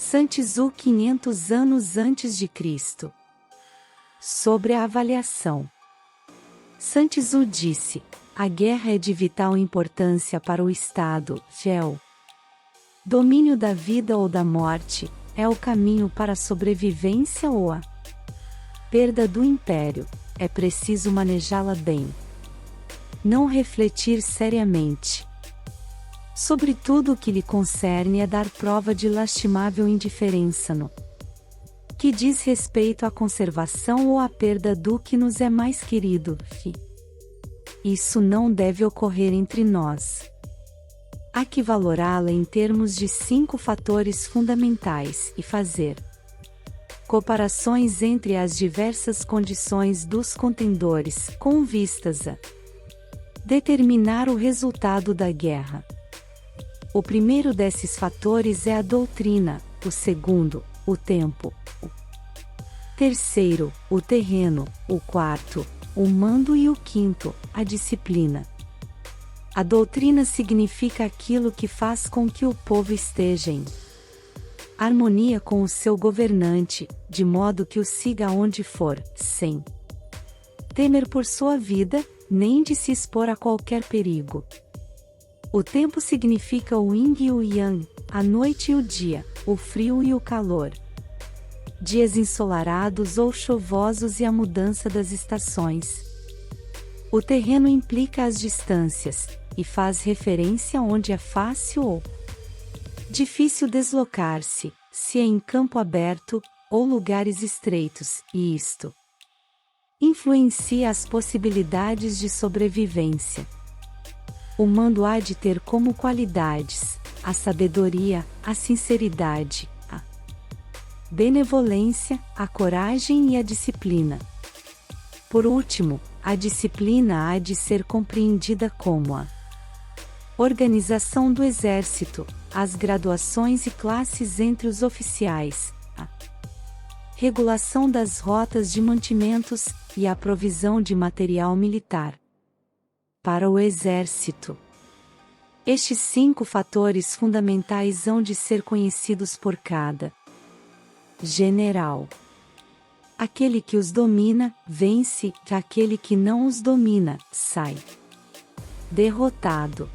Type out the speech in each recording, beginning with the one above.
Sun Tzu 500 anos antes de Cristo. Sobre a avaliação. Sun Tzu disse: a guerra é de vital importância para o Estado, Gel. Domínio da vida ou da morte, é o caminho para a sobrevivência ou a perda do império, é preciso manejá-la bem. Não refletir seriamente sobre tudo o que lhe concerne é dar prova de lastimável indiferença no que diz respeito à conservação ou à perda do que nos é mais querido. Isso não deve ocorrer entre nós. Há que valorá-la em termos de 5 fatores fundamentais e fazer comparações entre as diversas condições dos contendores com vistas a determinar o resultado da guerra. O primeiro desses fatores é a doutrina, o segundo, o tempo, o terceiro, o terreno, o quarto, o mando e o quinto, a disciplina. A doutrina significa aquilo que faz com que o povo esteja em harmonia com o seu governante, de modo que o siga aonde for, sem temer por sua vida, nem de se expor a qualquer perigo. O tempo significa o yin e o yang, a noite e o dia, o frio e o calor. Dias ensolarados ou chuvosos e a mudança das estações. O terreno implica as distâncias, e faz referência onde é fácil ou difícil deslocar-se, se é em campo aberto, ou lugares estreitos, e isto influencia as possibilidades de sobrevivência. O mando há de ter como qualidades a sabedoria, a sinceridade, a benevolência, a coragem e a disciplina. Por último, a disciplina há de ser compreendida como a organização do exército, as graduações e classes entre os oficiais, a regulação das rotas de mantimentos e a provisão de material militar para o exército. Estes 5 fatores fundamentais hão de ser conhecidos por cada general. Aquele que os domina, vence, aquele que não os domina, sai derrotado.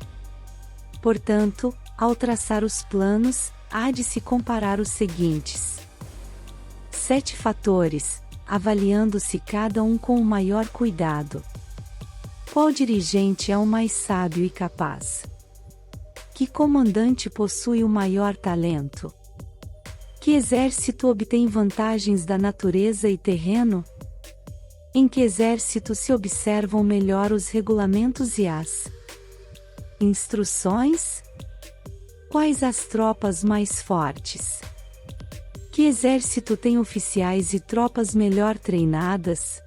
Portanto, ao traçar os planos, há de se comparar os seguintes 7 fatores, avaliando-se cada um com o maior cuidado. Qual dirigente é o mais sábio e capaz? Que comandante possui o maior talento? Que exército obtém vantagens da natureza e terreno? Em que exército se observam melhor os regulamentos e as instruções? Quais as tropas mais fortes? Que exército tem oficiais e tropas melhor treinadas?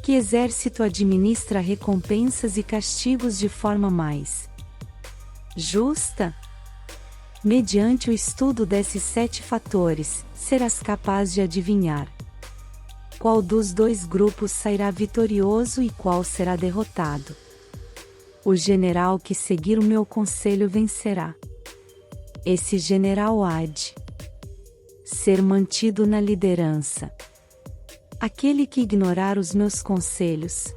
Que exército administra recompensas e castigos de forma mais justa? Mediante o estudo desses 7 fatores, serás capaz de adivinhar qual dos 2 grupos sairá vitorioso e qual será derrotado. O general que seguir o meu conselho vencerá. Esse general há de ser mantido na liderança. Aquele que ignorar os meus conselhos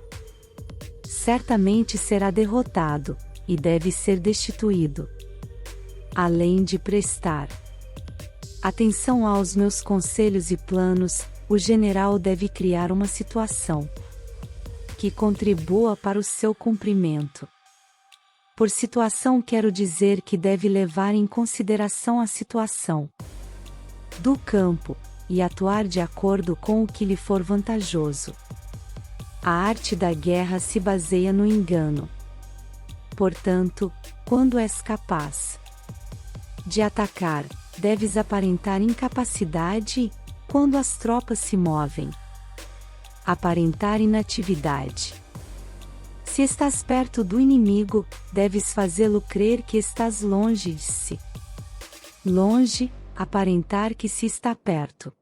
certamente será derrotado, e deve ser destituído. Além de prestar atenção aos meus conselhos e planos, o general deve criar uma situação que contribua para o seu cumprimento. Por situação quero dizer que deve levar em consideração a situação do campo, e atuar de acordo com o que lhe for vantajoso. A arte da guerra se baseia no engano. Portanto, quando és capaz de atacar, deves aparentar incapacidade e, quando as tropas se movem, aparentar inatividade. Se estás perto do inimigo, deves fazê-lo crer que estás longe de si. Longe, aparentar que se está perto.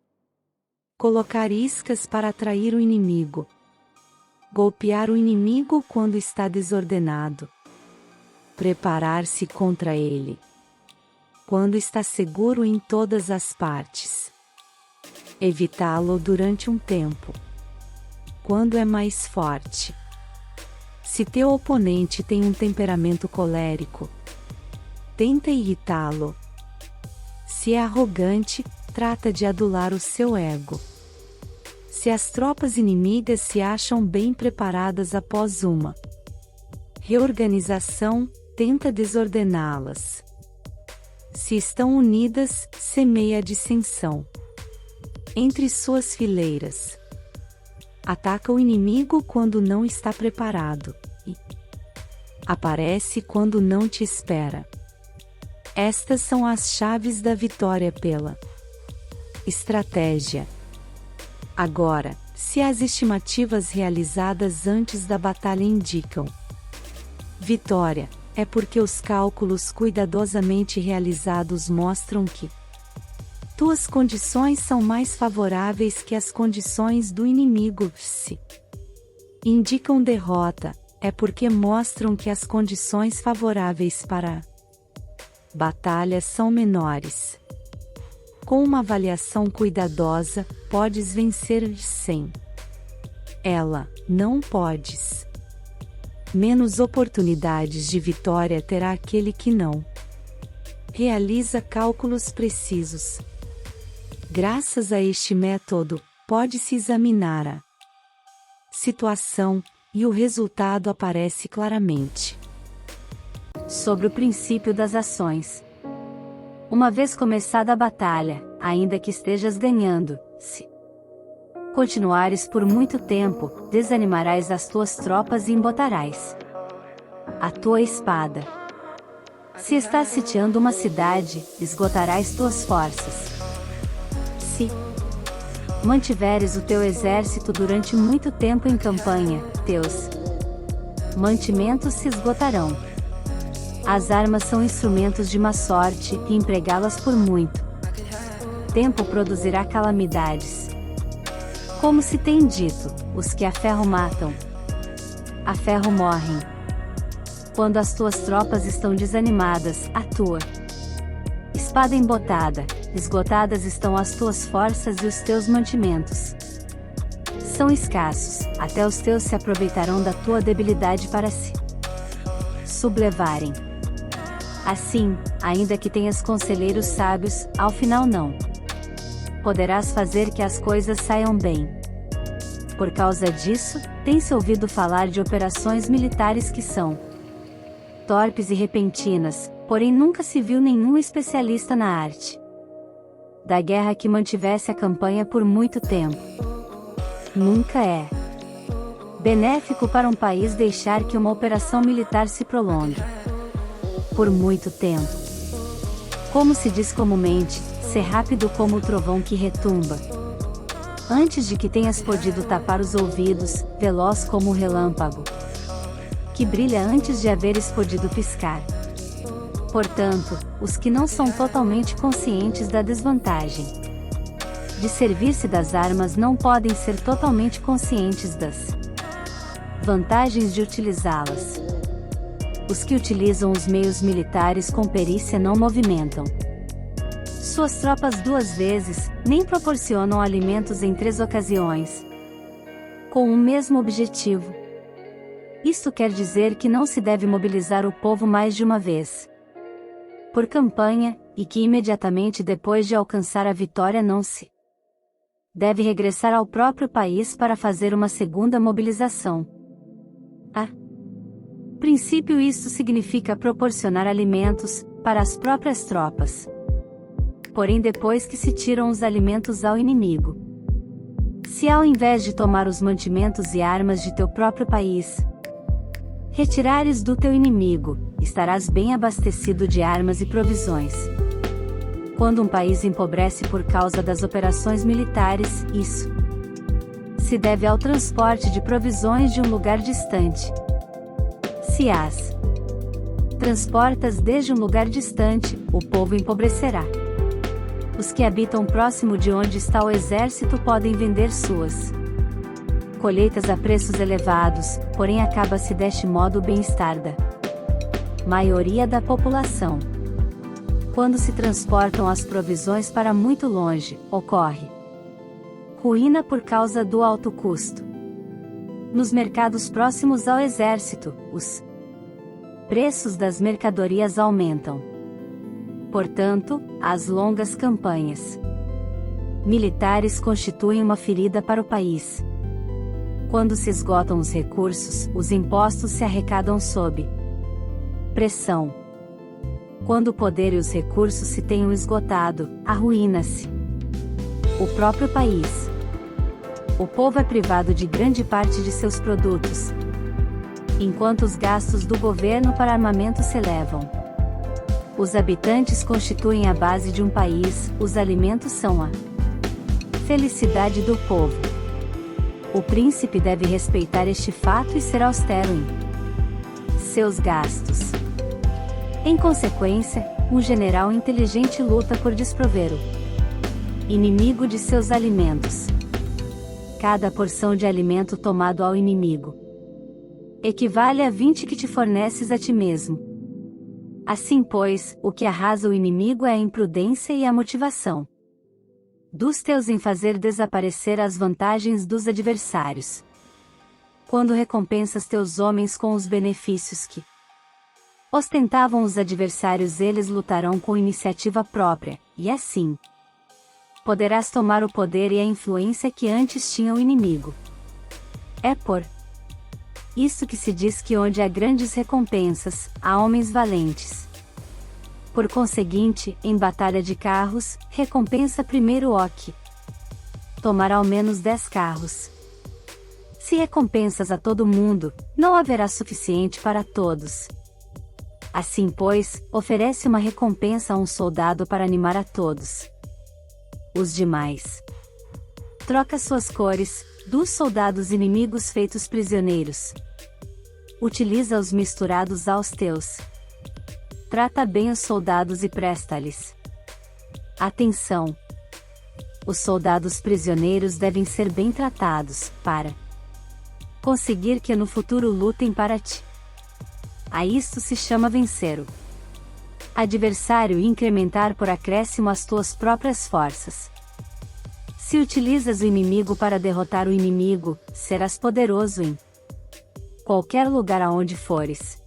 Colocar iscas para atrair o inimigo. Golpear o inimigo quando está desordenado. Preparar-se contra ele. quando está seguro em todas as partes. Evitá-lo durante um tempo, quando é mais forte. Se teu oponente tem um temperamento colérico, tenta irritá-lo. Se é arrogante, trata de adular o seu ego. Se as tropas inimigas se acham bem preparadas após uma reorganização, tenta desordená-las. Se estão unidas, semeia a dissensão entre suas fileiras. Ataca o inimigo quando não está preparado e aparece quando não te espera. Estas são as chaves da vitória pela estratégia. Agora, se as estimativas realizadas antes da batalha indicam vitória, é porque os cálculos cuidadosamente realizados mostram que tuas condições são mais favoráveis que as condições do inimigo. Se indicam derrota, é porque mostram que as condições favoráveis para a batalha são menores. Com uma avaliação cuidadosa, podes vencer sem ela, não podes. Menos oportunidades de vitória terá aquele que não realiza cálculos precisos. Graças a este método, pode-se examinar a situação, e o resultado aparece claramente. Sobre o princípio das ações. Uma vez começada a batalha, ainda que estejas ganhando, se continuares por muito tempo, desanimarás as tuas tropas e embotarás a tua espada. Se estás sitiando uma cidade, esgotarás tuas forças. Se mantiveres o teu exército durante muito tempo em campanha, teus mantimentos se esgotarão. As armas são instrumentos de má sorte, e empregá-las por muito tempo produzirá calamidades. Como se tem dito, os que a ferro matam, a ferro morrem. Quando as tuas tropas estão desanimadas, a tua espada embotada, esgotadas estão as tuas forças e os teus mantimentos são escassos, até os teus se aproveitarão da tua debilidade para se sublevarem. Assim, ainda que tenhas conselheiros sábios, ao final não poderás fazer que as coisas saiam bem. Por causa disso, tem-se ouvido falar de operações militares que são torpes e repentinas, porém nunca se viu nenhum especialista na arte da guerra que mantivesse a campanha por muito tempo. Nunca é benéfico para um país deixar que uma operação militar se prolongue por muito tempo. Como se diz comumente, ser rápido como o trovão que retumba antes de que tenhas podido tapar os ouvidos, veloz como o relâmpago que brilha antes de haveres podido piscar. Portanto, os que não são totalmente conscientes da desvantagem de servir-se das armas não podem ser totalmente conscientes das vantagens de utilizá-las. Os que utilizam os meios militares com perícia não movimentam suas tropas 2 vezes, nem proporcionam alimentos em 3 ocasiões, com o mesmo objetivo. Isto quer dizer que não se deve mobilizar o povo mais de uma vez por campanha, e que imediatamente depois de alcançar a vitória não se deve regressar ao próprio país para fazer uma segunda mobilização. A princípio, isto significa proporcionar alimentos para as próprias tropas. Porém, depois que se tiram os alimentos ao inimigo, se ao invés de tomar os mantimentos e armas de teu próprio país, retirares do teu inimigo, estarás bem abastecido de armas e provisões. Quando um país empobrece por causa das operações militares, isso se deve ao transporte de provisões de um lugar distante. Se as transportas desde um lugar distante, o povo empobrecerá. Os que habitam próximo de onde está o exército podem vender suas colheitas a preços elevados, porém acaba-se deste modo o bem-estar da maioria da população. Quando se transportam as provisões para muito longe, ocorre ruína por causa do alto custo. Nos mercados próximos ao exército, os preços das mercadorias aumentam. Portanto, as longas campanhas militares constituem uma ferida para o país. Quando se esgotam os recursos, os impostos se arrecadam sob pressão. Quando o poder e os recursos se tenham esgotado, arruína-se o próprio país. O povo é privado de grande parte de seus produtos, enquanto os gastos do governo para armamento se elevam. Os habitantes constituem a base de um país, os alimentos são a felicidade do povo. O príncipe deve respeitar este fato e ser austero em seus gastos. Em consequência, um general inteligente luta por desprover o inimigo de seus alimentos. Cada porção de alimento tomado ao inimigo equivale a 20 que te forneces a ti mesmo. Assim, pois, o que arrasa o inimigo é a imprudência e a motivação dos teus em fazer desaparecer as vantagens dos adversários. Quando recompensas teus homens com os benefícios que ostentavam os adversários, eles lutarão com iniciativa própria, e assim poderás tomar o poder e a influência que antes tinha o inimigo. É por isso que se diz que onde há grandes recompensas, há homens valentes. Por conseguinte, em batalha de carros, recompensa primeiro o que tomar ao menos 10 carros. Se recompensas a todo mundo, não haverá suficiente para todos. Assim, pois, oferece uma recompensa a um soldado para animar a todos os demais. Troca suas cores, dos soldados inimigos feitos prisioneiros. Utiliza-os misturados aos teus. Trata bem os soldados e presta-lhes atenção. Os soldados prisioneiros devem ser bem tratados, para conseguir que no futuro lutem para ti. A isto se chama vencer o adversário e incrementar por acréscimo as tuas próprias forças. Se utilizas o inimigo para derrotar o inimigo, serás poderoso em qualquer lugar aonde fores.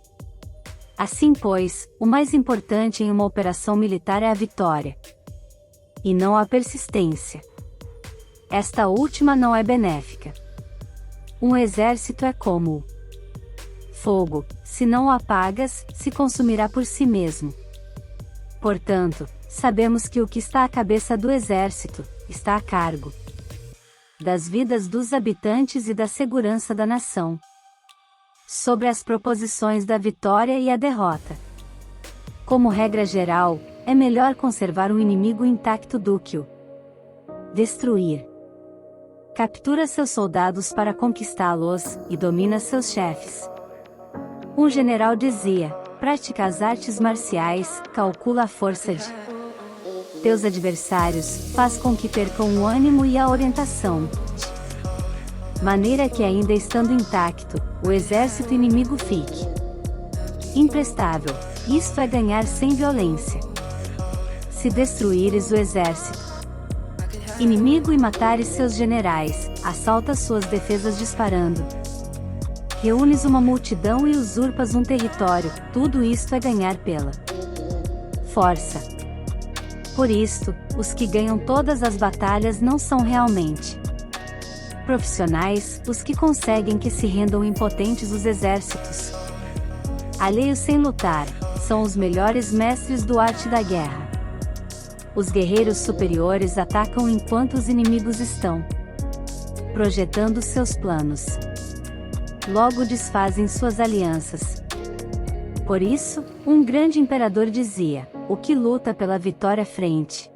Assim, pois, o mais importante em uma operação militar é a vitória, e não a persistência. Esta última não é benéfica. Um exército é como o fogo, se não o apagas, se consumirá por si mesmo. Portanto, sabemos que o que está à cabeça do exército está a cargo das vidas dos habitantes e da segurança da nação. Sobre as proposições da vitória e a derrota. Como regra geral, é melhor conservar um inimigo intacto do que o destruir. Captura seus soldados para conquistá-los, e domina seus chefes. Um general dizia: pratica as artes marciais, calcula a força de teus adversários, faz com que percam o ânimo e a orientação, de maneira que, ainda estando intacto, o exército inimigo fique imprestável. Isto é ganhar sem violência. Se destruíres o exército inimigo e matares seus generais, assaltas suas defesas disparando, reúnes uma multidão e usurpas um território, tudo isto é ganhar pela força. Por isto, os que ganham todas as batalhas não são realmente profissionais, os que conseguem que se rendam impotentes os exércitos alheios sem lutar, são os melhores mestres do arte da guerra. Os guerreiros superiores atacam enquanto os inimigos estão projetando seus planos. Logo desfazem suas alianças. Por isso, um grande imperador dizia: o que luta pela vitória frente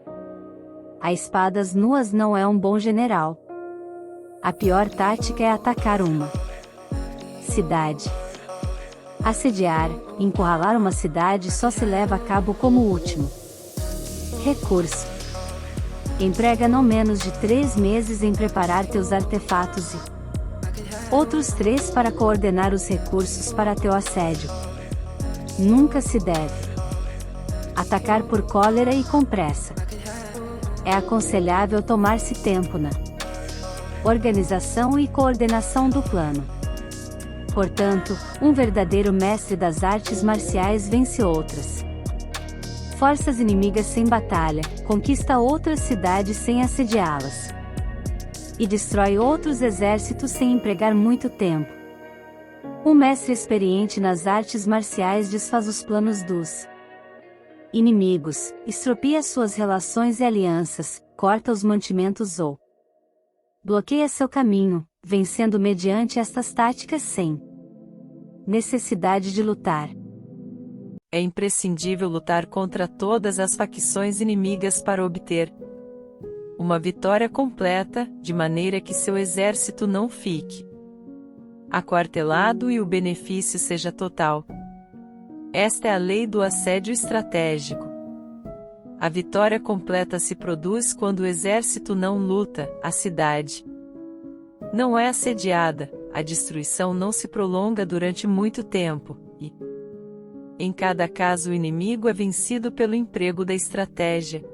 a espadas nuas não é um bom general. A pior tática é atacar uma cidade. Assediar, encurralar uma cidade só se leva a cabo como último recurso. Emprega não menos de 3 meses em preparar teus artefatos e outros 3 para coordenar os recursos para teu assédio. Nunca se deve atacar por cólera e com pressa. É aconselhável tomar-se tempo na organização e coordenação do plano. Portanto, um verdadeiro mestre das artes marciais vence outras forças inimigas sem batalha, conquista outras cidades sem assediá-las e destrói outros exércitos sem empregar muito tempo. Um mestre experiente nas artes marciais desfaz os planos dos inimigos, estropia suas relações e alianças, corta os mantimentos ou bloqueia seu caminho, vencendo mediante estas táticas sem necessidade de lutar. É imprescindível lutar contra todas as facções inimigas para obter uma vitória completa, de maneira que seu exército não fique aquartelado e o benefício seja total. Esta é a lei do assédio estratégico. A vitória completa se produz quando o exército não luta, a cidade não é assediada, a destruição não se prolonga durante muito tempo, e, em cada caso, o inimigo é vencido pelo emprego da estratégia.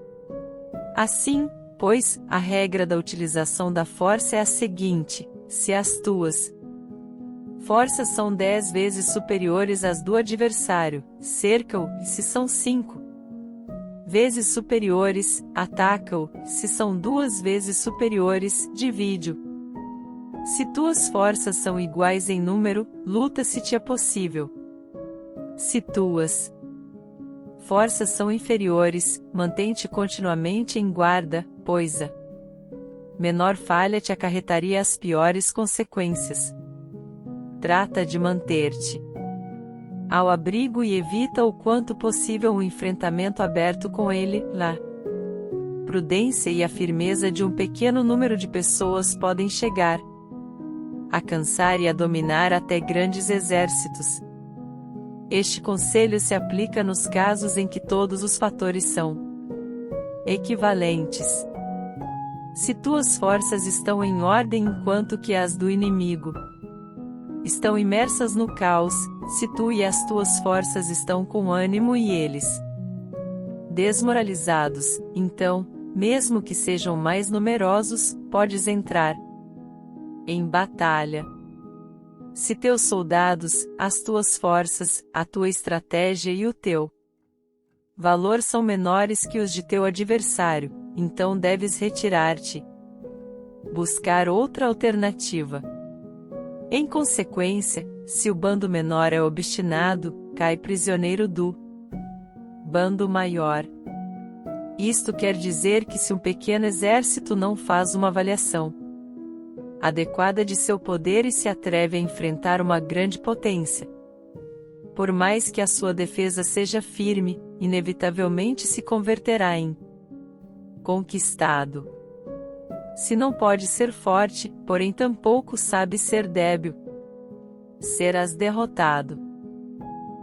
Assim, pois, a regra da utilização da força é a seguinte: se as tuas forças são 10 vezes superiores às do adversário, cerca-o, se são 5 vezes superiores, ataca-o, se são 2 vezes superiores, divide-o. Se tuas forças são iguais em número, luta se te é possível. Se tuas forças são inferiores, mantém-te continuamente em guarda, pois a menor falha te acarretaria as piores consequências. Trata de manter-te ao abrigo e evita o quanto possível um enfrentamento aberto com ele. A prudência e a firmeza de um pequeno número de pessoas podem chegar a cansar e a dominar até grandes exércitos. Este conselho se aplica nos casos em que todos os fatores são equivalentes. Se tuas forças estão em ordem enquanto que as do inimigo estão imersas no caos, se tu e as tuas forças estão com ânimo e eles desmoralizados, então, mesmo que sejam mais numerosos, podes entrar em batalha. Se teus soldados, as tuas forças, a tua estratégia e o teu valor são menores que os de teu adversário, então deves retirar-te, buscar outra alternativa. Em consequência, se o bando menor é obstinado, cai prisioneiro do bando maior. Isto quer dizer que se um pequeno exército não faz uma avaliação adequada de seu poder e se atreve a enfrentar uma grande potência, por mais que a sua defesa seja firme, inevitavelmente se converterá em conquistado. Se não pode ser forte, porém tampouco sabe ser débil, serás derrotado.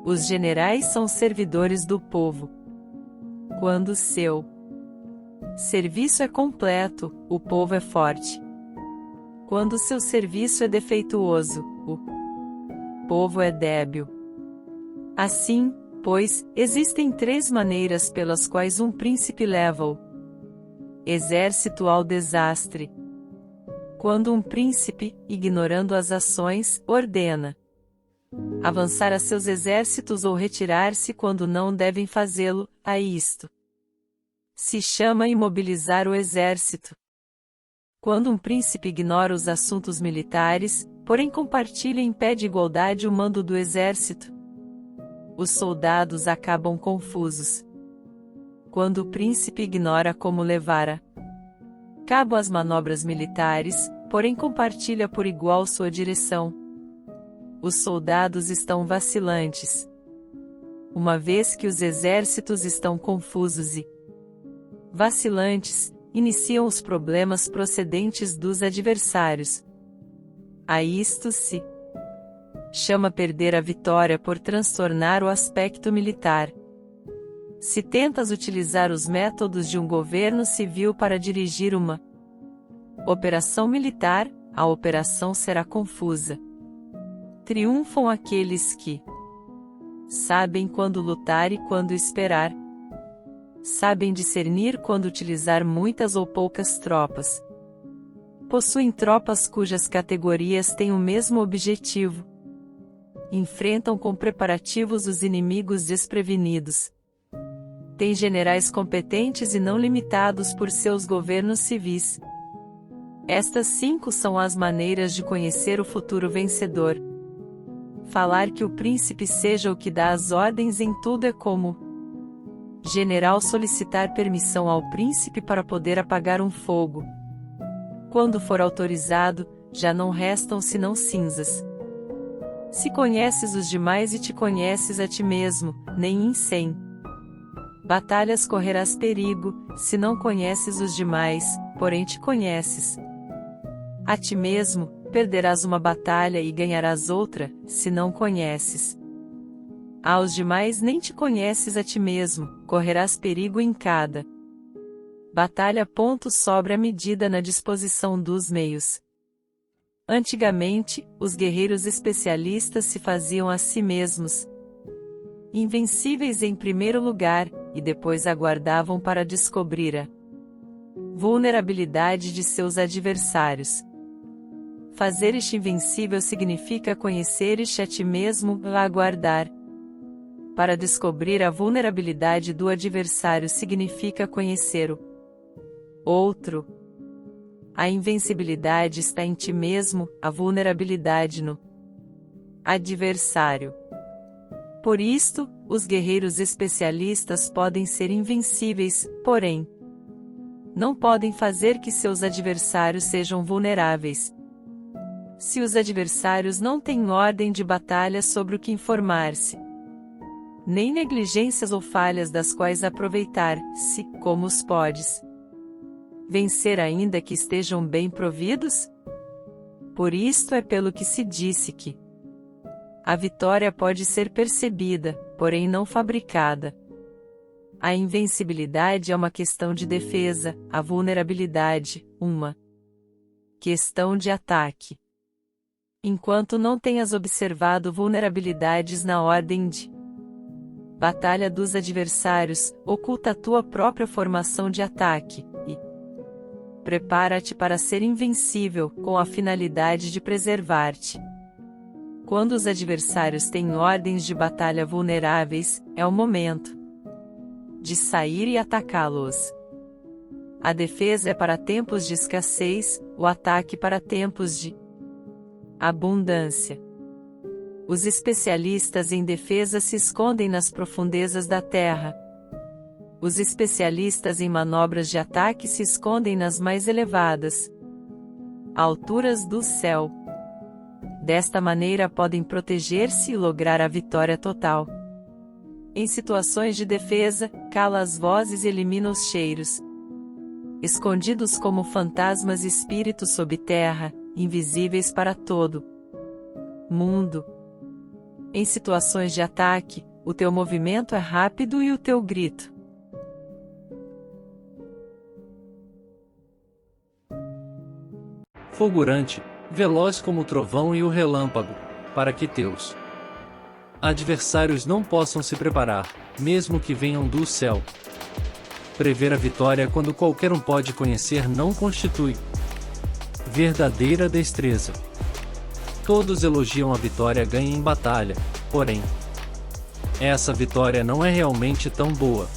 Os generais são servidores do povo. Quando seu serviço é completo, o povo é forte. Quando seu serviço é defeituoso, o povo é débil. Assim, pois, existem 3 maneiras pelas quais um príncipe leva o exército ao desastre. Quando um príncipe, ignorando as ações, ordena avançar a seus exércitos ou retirar-se quando não devem fazê-lo, a isto se chama imobilizar o exército. Quando um príncipe ignora os assuntos militares, porém compartilha em pé de igualdade o mando do exército, os soldados acabam confusos. Quando o príncipe ignora como levar a cabo as manobras militares, porém compartilha por igual sua direção, os soldados estão vacilantes. Uma vez que os exércitos estão confusos e vacilantes, iniciam os problemas procedentes dos adversários. A isto se chama perder a vitória por transtornar o aspecto militar. Se tentas utilizar os métodos de um governo civil para dirigir uma operação militar, a operação será confusa. Triunfam aqueles que sabem quando lutar e quando esperar. Sabem discernir quando utilizar muitas ou poucas tropas. Possuem tropas cujas categorias têm o mesmo objetivo. Enfrentam com preparativos os inimigos desprevenidos. Têm generais competentes e não limitados por seus governos civis. Estas 5 são as maneiras de conhecer o futuro vencedor. Falar que o príncipe seja o que dá as ordens em tudo é como general solicitar permissão ao príncipe para poder apagar um fogo. Quando for autorizado, já não restam senão cinzas. Se conheces os demais e te conheces a ti mesmo, nem em 100 batalhas correrás perigo, se não conheces os demais, porém te conheces a ti mesmo, perderás uma batalha e ganharás outra, se não conheces aos demais nem te conheces a ti mesmo, correrás perigo em cada batalha. Sobre a medida na disposição dos meios. Antigamente, os guerreiros especialistas se faziam a si mesmos invencíveis em primeiro lugar, e depois aguardavam para descobrir a vulnerabilidade de seus adversários. Fazer-te invencível significa conhecer-te a ti mesmo, aguardar para descobrir a vulnerabilidade do adversário significa conhecer o outro. A invencibilidade está em ti mesmo, a vulnerabilidade no adversário. Por isto, os guerreiros especialistas podem ser invencíveis, porém, não podem fazer que seus adversários sejam vulneráveis. Se os adversários não têm ordem de batalha sobre o que informar-se, nem negligências ou falhas das quais aproveitar-se, como os podes vencer ainda que estejam bem providos? Por isto é pelo que se disse que a vitória pode ser percebida, porém não fabricada. A invencibilidade é uma questão de defesa, a vulnerabilidade, uma questão de ataque. Enquanto não tenhas observado vulnerabilidades na ordem de batalha dos adversários, oculta a tua própria formação de ataque, e prepara-te para ser invencível, com a finalidade de preservar-te. Quando os adversários têm ordens de batalha vulneráveis, é o momento de sair e atacá-los. A defesa é para tempos de escassez, o ataque para tempos de abundância. Os especialistas em defesa se escondem nas profundezas da terra. Os especialistas em manobras de ataque se escondem nas mais elevadas alturas do céu. Desta maneira podem proteger-se e lograr a vitória total. Em situações de defesa, cala as vozes e elimina os cheiros. Escondidos como fantasmas e espíritos sob terra, invisíveis para todo mundo. Em situações de ataque, o teu movimento é rápido e o teu grito fulgurante, veloz como o trovão e o relâmpago, para que teus adversários não possam se preparar, mesmo que venham do céu. Prever a vitória quando qualquer um pode conhecer não constitui verdadeira destreza. Todos elogiam a vitória ganha em batalha, porém, essa vitória não é realmente tão boa.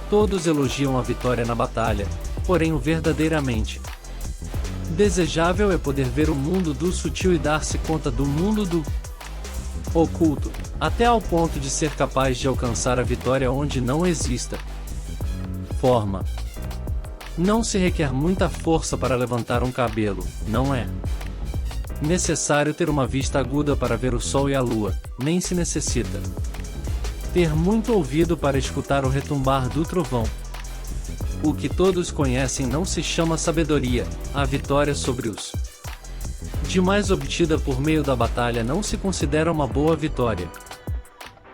Todos elogiam a vitória na batalha, porém o verdadeiramente desejável é poder ver o mundo do sutil e dar-se conta do mundo do oculto, até ao ponto de ser capaz de alcançar a vitória onde não exista forma. Não se requer muita força para levantar um cabelo, não é necessário ter uma vista aguda para ver o sol e a lua, nem se necessita ter muito ouvido para escutar o retumbar do trovão. O que todos conhecem não se chama sabedoria, a vitória sobre os demais obtida por meio da batalha não se considera uma boa vitória.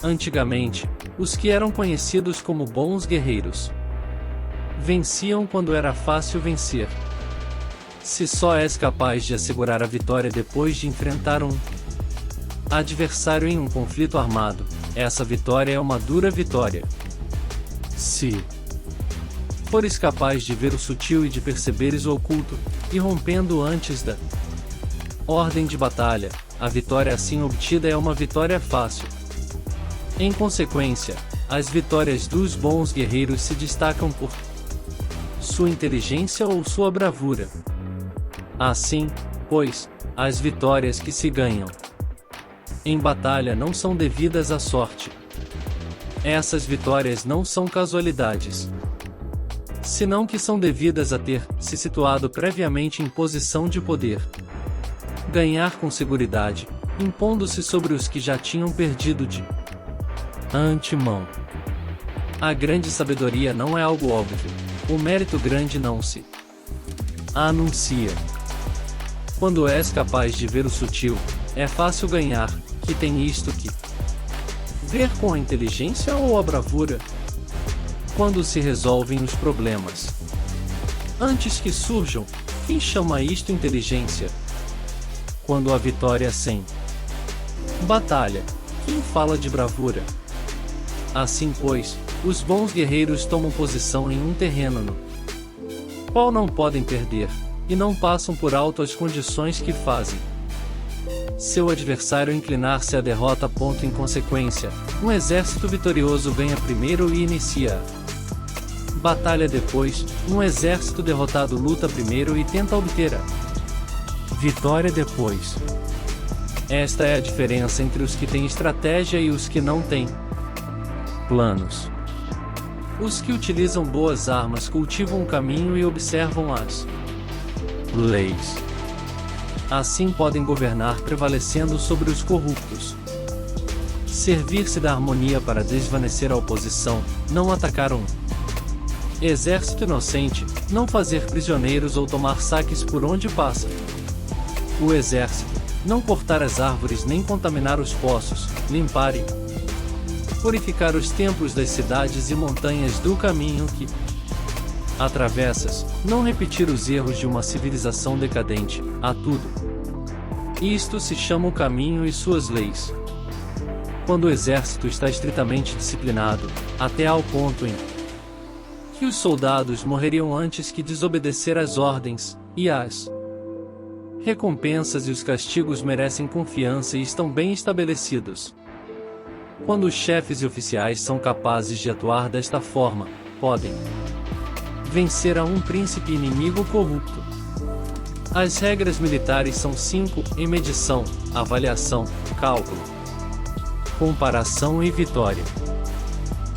Antigamente, os que eram conhecidos como bons guerreiros venciam quando era fácil vencer. Se só és capaz de assegurar a vitória depois de enfrentar um adversário em um conflito armado, essa vitória é uma dura vitória. Se fores capaz de ver o sutil e de perceberes o oculto, e rompendo antes da ordem de batalha, a vitória assim obtida é uma vitória fácil. Em consequência, as vitórias dos bons guerreiros se destacam por sua inteligência ou sua bravura. Assim, pois, as vitórias que se ganham em batalha não são devidas à sorte. Essas vitórias não são casualidades, senão que são devidas a ter se situado previamente em posição de poder. Ganhar com seguridade, impondo-se sobre os que já tinham perdido de antemão. A grande sabedoria não é algo óbvio, o mérito grande não se anuncia. Quando és capaz de ver o sutil, é fácil ganhar, que tem isto que ver com a inteligência ou a bravura. Quando se resolvem os problemas antes que surjam, quem chama isto inteligência? Quando a vitória sem batalha, quem fala de bravura? Assim pois, os bons guerreiros tomam posição em um terreno no qual não podem perder, e não passam por alto as condições que fazem seu adversário inclinar-se à derrota. Em consequência, um exército vitorioso ganha primeiro e inicia a batalha depois, um exército derrotado luta primeiro e tenta obter a vitória depois. Esta é a diferença entre os que têm estratégia e os que não têm planos. Os que utilizam boas armas cultivam o caminho e observam as leis. Assim podem governar prevalecendo sobre os corruptos. Servir-se da harmonia para desvanecer a oposição, não atacar um exército inocente, não fazer prisioneiros ou tomar saques por onde passa o exército, não cortar as árvores nem contaminar os poços, limpar e purificar os templos das cidades e montanhas do caminho que atravessas, não repetir os erros de uma civilização decadente, a tudo isto se chama o caminho e suas leis. Quando o exército está estritamente disciplinado, até ao ponto em que os soldados morreriam antes que desobedecer às ordens, e as recompensas e os castigos merecem confiança e estão bem estabelecidos. Quando os chefes e oficiais são capazes de atuar desta forma, podem vencer a um príncipe inimigo corrupto. As regras militares são 5, em medição, avaliação, cálculo, comparação e vitória.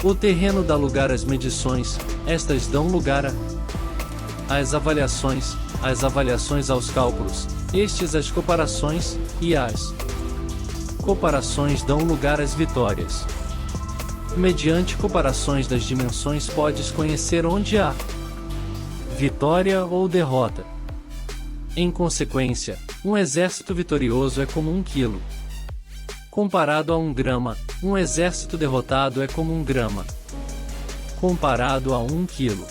O terreno dá lugar às medições, estas dão lugar às avaliações aos cálculos, estes às comparações, e as comparações dão lugar às vitórias. Mediante comparações das dimensões podes conhecer onde há vitória ou derrota. Em consequência, um exército vitorioso é como 1 quilo. Comparado a 1 grama, um exército derrotado é como 1 grama. Comparado a 1 quilo.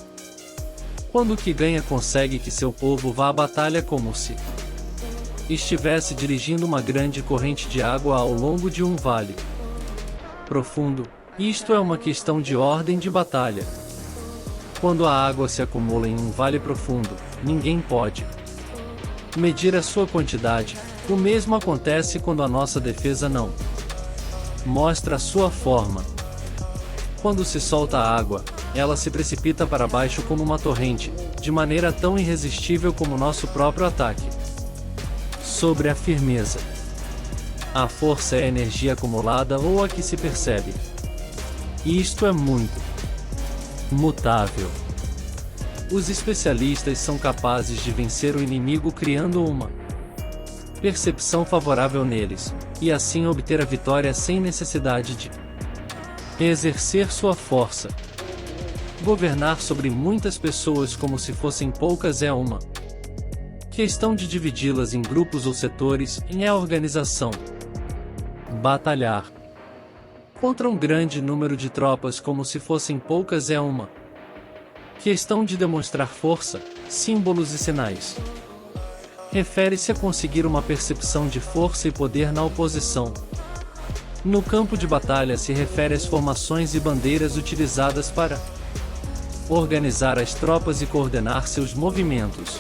Quando o que ganha consegue que seu povo vá à batalha como se estivesse dirigindo uma grande corrente de água ao longo de um vale profundo, isto é uma questão de ordem de batalha. Quando a água se acumula em um vale profundo, ninguém pode medir a sua quantidade. O mesmo acontece quando a nossa defesa não mostra a sua forma. Quando se solta a água, ela se precipita para baixo como uma torrente, de maneira tão irresistível como nosso próprio ataque. Sobre a firmeza. A força é a energia acumulada ou a que se percebe. Isto é muito mutável. Os especialistas são capazes de vencer o inimigo criando uma percepção favorável neles, e assim obter a vitória sem necessidade de exercer sua força. Governar sobre muitas pessoas como se fossem poucas é uma questão de dividi-las em grupos ou setores, é a organização. Batalhar contra um grande número de tropas como se fossem poucas é uma questão de demonstrar força, símbolos e sinais. Refere-se a conseguir uma percepção de força e poder na oposição. No campo de batalha se refere às formações e bandeiras utilizadas para organizar as tropas e coordenar seus movimentos.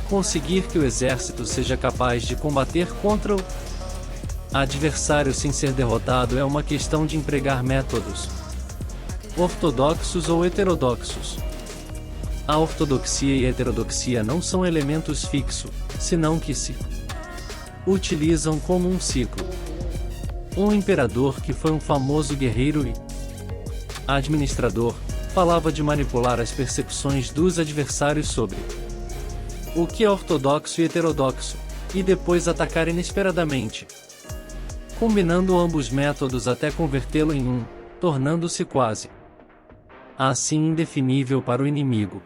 Conseguir que o exército seja capaz de combater contra o adversário sem ser derrotado é uma questão de empregar métodos ortodoxos ou heterodoxos. A ortodoxia e a heterodoxia não são elementos fixos, senão que se utilizam como um ciclo. Um imperador que foi um famoso guerreiro e administrador, falava de manipular as percepções dos adversários sobre o que é ortodoxo e heterodoxo, e depois atacar inesperadamente, combinando ambos métodos até convertê-lo em um, tornando-se quase assim indefinível para o inimigo.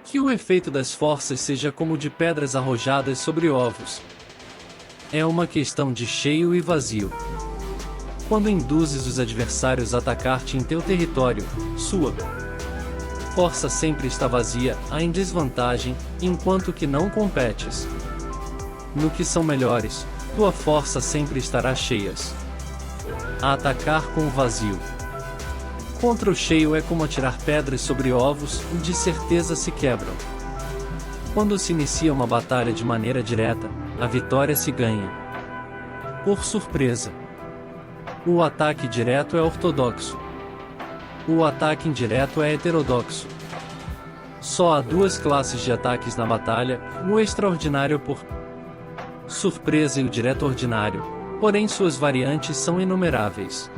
Que o efeito das forças seja como de pedras arrojadas sobre ovos. É uma questão de cheio e vazio. Quando induzes os adversários a atacar-te em teu território, sua força sempre está vazia, em desvantagem, enquanto que não competes no que são melhores, tua força sempre estará cheias. A atacar com o vazio contra o cheio é como atirar pedras sobre ovos, de certeza se quebram. Quando se inicia uma batalha de maneira direta, a vitória se ganha por surpresa. O ataque direto é ortodoxo. O ataque indireto é heterodoxo. Só há duas classes de ataques na batalha, o extraordinário por surpresa e o direto ordinário, porém suas variantes são inumeráveis.